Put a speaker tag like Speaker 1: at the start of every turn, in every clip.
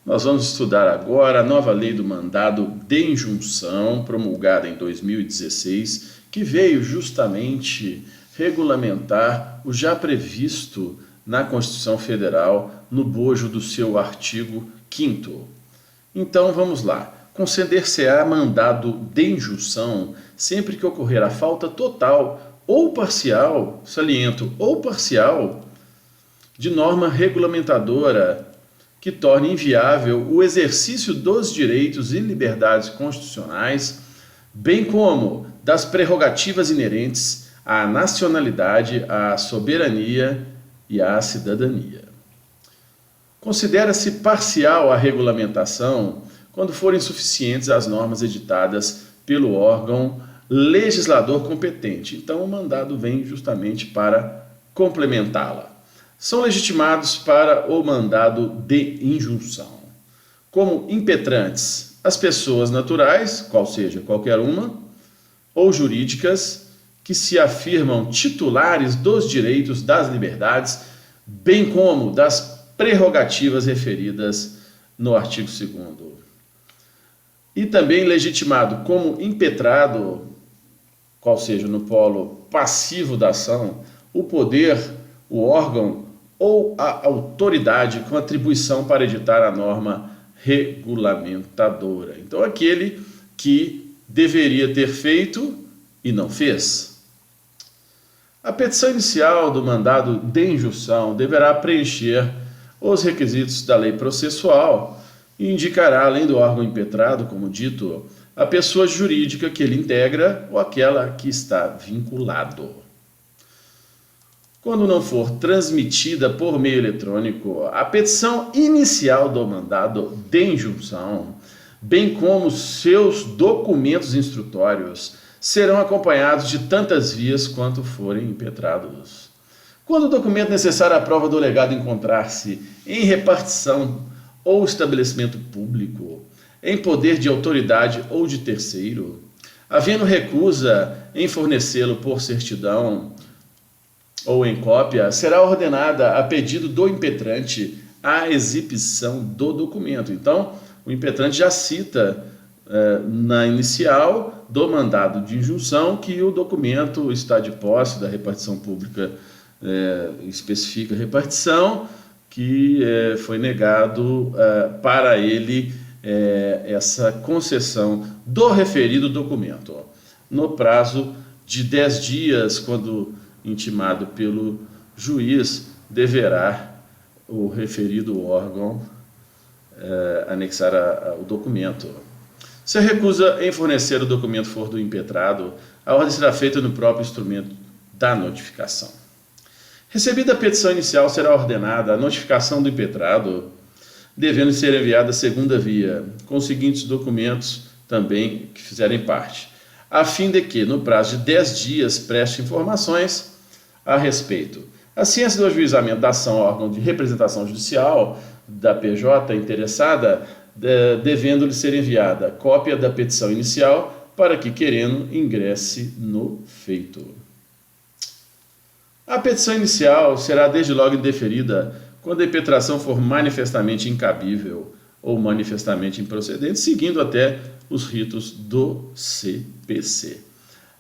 Speaker 1: Nós vamos estudar agora a nova lei do mandado de injunção, promulgada em 2016, que veio justamente regulamentar o já previsto na Constituição Federal, no bojo do seu artigo 5º. Então vamos lá. Conceder-se-á mandado de injunção sempre que ocorrer a falta total ou parcial, saliento, ou parcial, de norma regulamentadora que torne inviável o exercício dos direitos e liberdades constitucionais, bem como das prerrogativas inerentes à nacionalidade, à soberania e à cidadania. Considera-se parcial a regulamentação quando forem suficientes as normas editadas pelo órgão legislador competente. Então, o mandado vem justamente para complementá-la. São legitimados para o mandado de injunção como impetrantes as pessoas naturais, qual seja qualquer uma, ou jurídicas, que se afirmam titulares dos direitos, das liberdades, bem como das prerrogativas referidas no artigo 2º. E também legitimado como impetrado, qual seja no polo passivo da ação, o poder, o órgão ou a autoridade com atribuição para editar a norma regulamentadora. Então, aquele que deveria ter feito e não fez. A petição inicial do mandado de injunção deverá preencher os requisitos da lei processual e indicará, além do órgão impetrado, como dito, a pessoa jurídica que ele integra ou aquela que está vinculado. Quando não for transmitida por meio eletrônico, a petição inicial do mandado de injunção, bem como seus documentos instrutórios, serão acompanhados de tantas vias quanto forem impetrados. Quando o documento necessário à prova do legado encontrar-se em repartição ou estabelecimento público, em poder de autoridade ou de terceiro, havendo recusa em fornecê-lo por certidão ou em cópia, será ordenada a pedido do impetrante a exibição do documento. Então, o impetrante já cita na inicial do mandado de injunção que o documento está de posse da repartição pública, especifica a repartição, que foi negado para ele essa concessão do referido documento. No prazo de 10 dias, quando intimado pelo juiz, deverá o referido órgão anexar o documento. Se a recusa em fornecer o documento for do impetrado, a ordem será feita no próprio instrumento da notificação. Recebida a petição inicial, será ordenada a notificação do impetrado, devendo ser enviada a segunda via, com os seguintes documentos também que fizerem parte, a fim de que, no prazo de 10 dias, preste informações a respeito. A ciência do ajuizamento da ação ao órgão de representação judicial da PJ interessada, devendo-lhe ser enviada cópia da petição inicial para que, querendo, ingresse no feito. A petição inicial será desde logo indeferida quando a impetração for manifestamente incabível ou manifestamente improcedente, seguindo até os ritos do CPC.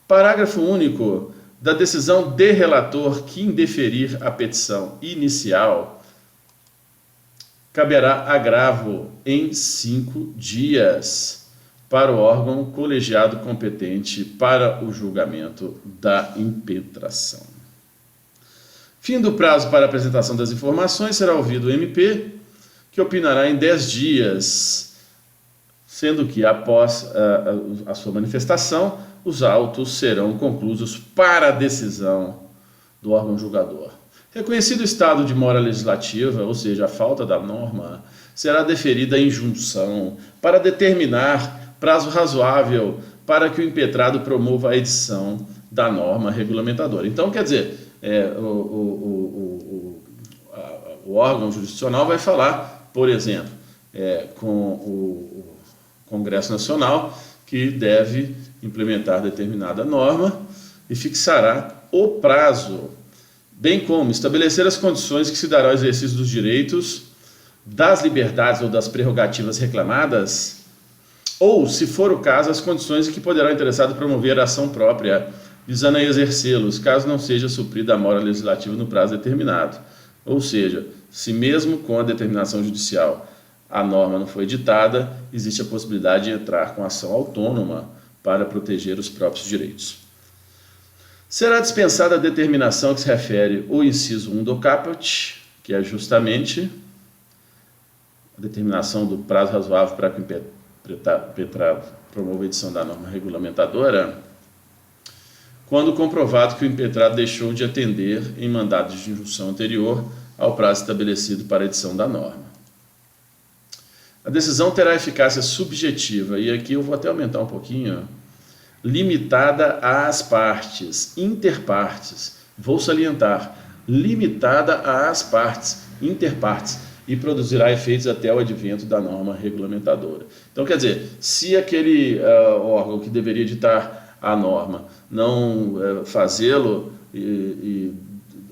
Speaker 1: Parágrafo único. Da decisão de relator que indeferir a petição inicial, caberá agravo em 5 dias para o órgão colegiado competente para o julgamento da impetração. Fim do prazo para apresentação das informações, será ouvido o MP, que opinará em 10 dias, sendo que após a sua manifestação, os autos serão conclusos para a decisão do órgão julgador. Reconhecido o estado de mora legislativa, ou seja, a falta da norma, será deferida a injunção para determinar prazo razoável para que o impetrado promova a edição da norma regulamentadora. Então, quer dizer, o órgão jurisdicional vai falar, por exemplo, com o Congresso Nacional, que deve implementar determinada norma, e fixará o prazo, bem como estabelecer as condições que se dará ao exercício dos direitos, das liberdades ou das prerrogativas reclamadas, ou, se for o caso, as condições em que poderá o interessado promover a ação própria, visando a exercê-los, caso não seja suprida a mora legislativa no prazo determinado. Ou seja, se mesmo com a determinação judicial a norma não foi editada, existe a possibilidade de entrar com ação autônoma para proteger os próprios direitos. Será dispensada a determinação que se refere ao inciso 1 do caput, que é justamente a determinação do prazo razoável para que o impetrado promova a edição da norma regulamentadora, quando comprovado que o impetrado deixou de atender em mandado de injunção anterior ao prazo estabelecido para a edição da norma. A decisão terá eficácia subjetiva, e aqui eu vou até aumentar um pouquinho, limitada às partes, interpartes. Vou salientar, limitada às partes, interpartes, e produzirá efeitos até o advento da norma regulamentadora. Então, quer dizer, se aquele órgão que deveria editar a norma não fazê-lo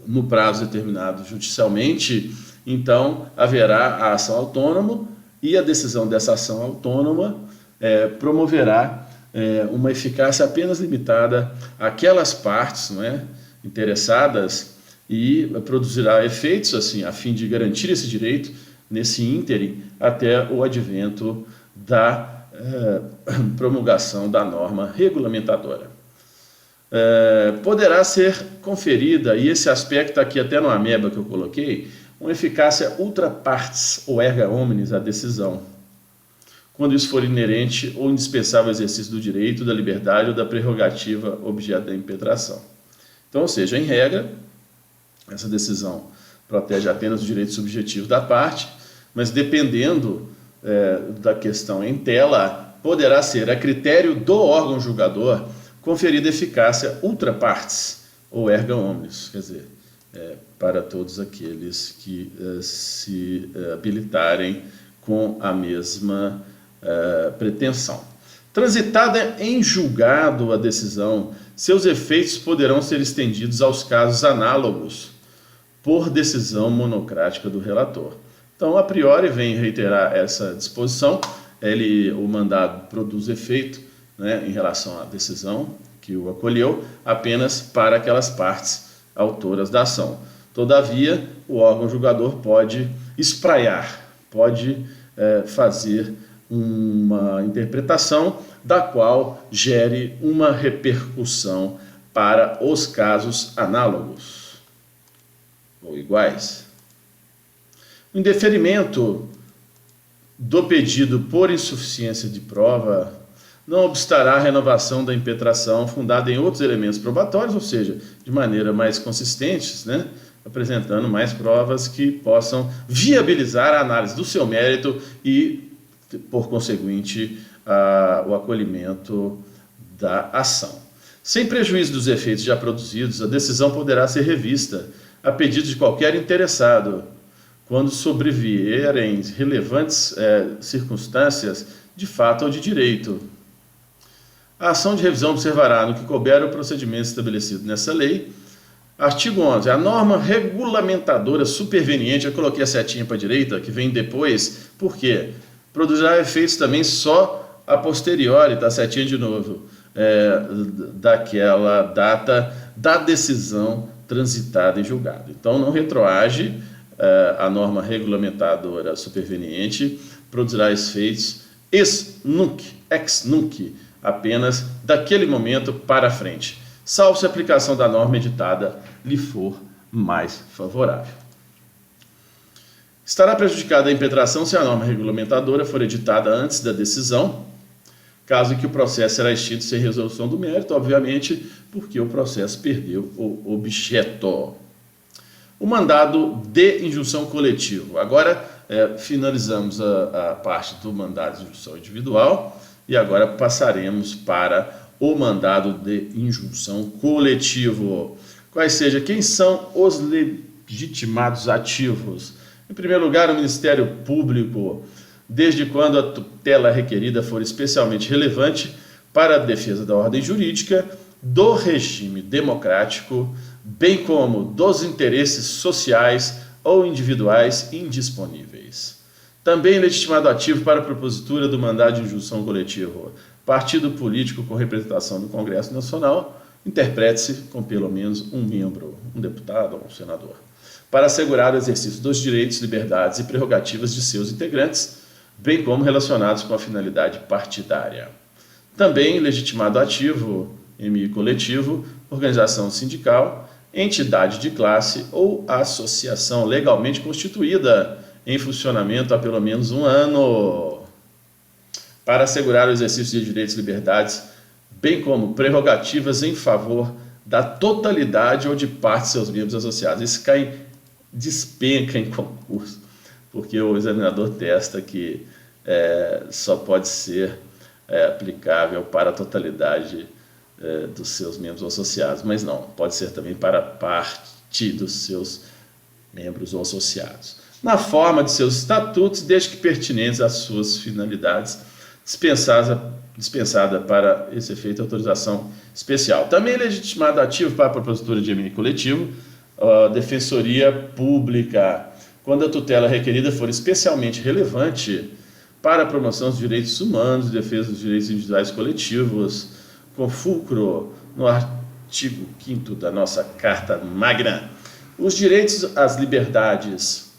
Speaker 1: no prazo determinado judicialmente, então haverá a ação autônoma, e a decisão dessa ação autônoma promoverá uma eficácia apenas limitada àquelas partes, não é, interessadas, e produzirá efeitos assim, a fim de garantir esse direito nesse ínterim até o advento da promulgação da norma regulamentadora. Poderá ser conferida, e esse aspecto aqui até no ameba que eu coloquei, uma eficácia ultra partes ou erga omnes à decisão, quando isso for inerente ou indispensável ao exercício do direito, da liberdade ou da prerrogativa objeto da impetração. Então, ou seja, em regra, essa decisão protege apenas o direito subjetivo da parte, mas dependendo da questão em tela, poderá ser, a critério do órgão julgador, conferida eficácia ultra partes ou erga omnes, quer dizer, para todos aqueles que se habilitarem com a mesma pretensão. Transitada em julgado a decisão, seus efeitos poderão ser estendidos aos casos análogos por decisão monocrática do relator. Então, a priori, vem reiterar essa disposição, o mandado produz efeito, né, em relação à decisão que o acolheu, apenas para aquelas partes autoras da ação. Todavia, o órgão julgador pode espraiar, pode fazer uma interpretação da qual gere uma repercussão para os casos análogos ou iguais. O indeferimento do pedido por insuficiência de prova não obstará a renovação da impetração fundada em outros elementos probatórios, ou seja, de maneira mais consistente, né, apresentando mais provas que possam viabilizar a análise do seu mérito e, por conseguinte, o acolhimento da ação. Sem prejuízo dos efeitos já produzidos, a decisão poderá ser revista a pedido de qualquer interessado, quando sobrevierem relevantes circunstâncias de fato ou de direito. A ação de revisão observará, no que couber o procedimento estabelecido nessa lei. Artigo 11. A norma regulamentadora superveniente, eu coloquei a setinha para a direita, que vem depois, por quê? Produzirá efeitos também só a posteriori, tá? Setinha de novo, daquela data da decisão transitada e julgada. Então, não retroage a norma regulamentadora superveniente, produzirá efeitos ex nunc, apenas daquele momento para frente, salvo se a aplicação da norma editada lhe for mais favorável. Estará prejudicada a impetração se a norma regulamentadora for editada antes da decisão, caso em que o processo será extinto sem resolução do mérito, obviamente, porque o processo perdeu o objeto. O mandado de injunção coletivo. Agora, finalizamos a parte do mandado de injunção individual e agora passaremos para o mandado de injunção coletivo. Quem são os legitimados ativos? Em primeiro lugar, o Ministério Público, desde quando a tutela requerida for especialmente relevante para a defesa da ordem jurídica do regime democrático, bem como dos interesses sociais ou individuais indisponíveis. Também legitimado ativo para a propositura do mandado de injunção coletivo. Partido político com representação no Congresso Nacional, interprete-se com pelo menos um membro, um deputado ou um senador, para assegurar o exercício dos direitos, liberdades e prerrogativas de seus integrantes, bem como relacionados com a finalidade partidária. Também legitimado ativo, MI coletivo, organização sindical, entidade de classe ou associação legalmente constituída em funcionamento há pelo menos um ano, para assegurar o exercício de direitos e liberdades, bem como prerrogativas em favor da totalidade ou de parte de seus membros associados. Isso despenca em concurso, porque o examinador testa que só pode ser aplicável para a totalidade dos seus membros associados, mas não, pode ser também para parte dos seus membros ou associados. Na forma de seus estatutos, desde que pertinentes às suas finalidades, dispensada para esse efeito autorização especial. Também legitimado ativo para a propositura de MI coletivo, defensoria pública, quando a tutela requerida for especialmente relevante para a promoção dos direitos humanos e defesa dos direitos individuais coletivos, com fulcro no artigo 5º da nossa Carta Magna. Os direitos, as liberdades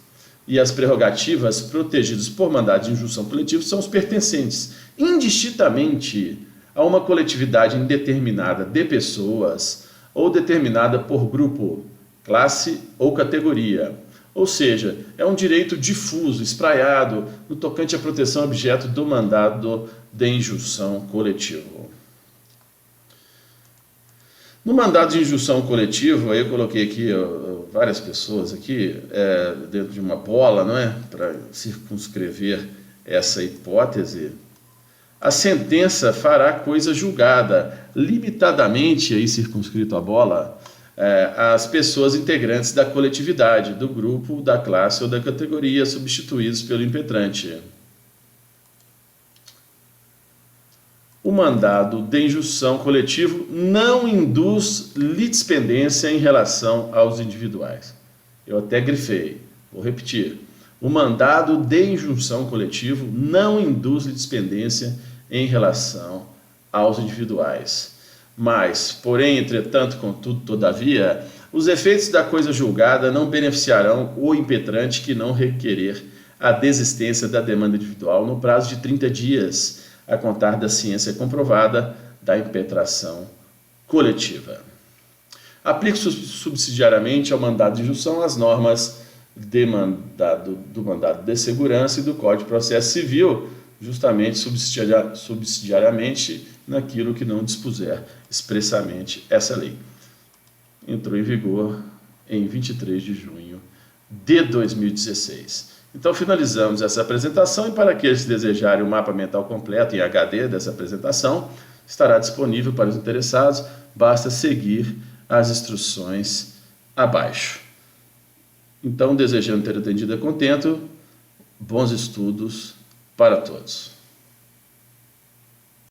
Speaker 1: e as prerrogativas protegidos por mandado de injunção coletivo são os pertencentes indistintamente a uma coletividade indeterminada de pessoas ou determinada por grupo, classe ou categoria. Ou seja, é um direito difuso, espraiado, no tocante à proteção objeto do mandado de injunção coletivo. No mandado de injunção coletivo, aí eu coloquei aqui várias pessoas aqui dentro de uma bola, não é? Para circunscrever essa hipótese. A sentença fará coisa julgada, limitadamente, aí circunscrito a bola, as pessoas integrantes da coletividade, do grupo, da classe ou da categoria, substituídos pelo impetrante. O mandado de injunção coletivo não induz litispendência em relação aos individuais. Eu até grifei, vou repetir. O mandado de injunção coletivo não induz litispendência em relação aos individuais. Mas, porém, entretanto, contudo, todavia, os efeitos da coisa julgada não beneficiarão o impetrante que não requerer a desistência da demanda individual no prazo de 30 dias, a contar da ciência comprovada da impetração coletiva. Aplique subsidiariamente ao mandado de injunção as normas do mandado de segurança e do Código de Processo Civil, justamente subsidiariamente naquilo que não dispuser expressamente essa lei. Entrou em vigor em 23 de junho de 2016. Então finalizamos essa apresentação e para aqueles que desejarem o mapa mental completo em HD dessa apresentação, estará disponível para os interessados, basta seguir as instruções abaixo. Então, desejando ter atendido a contento, bons estudos para todos.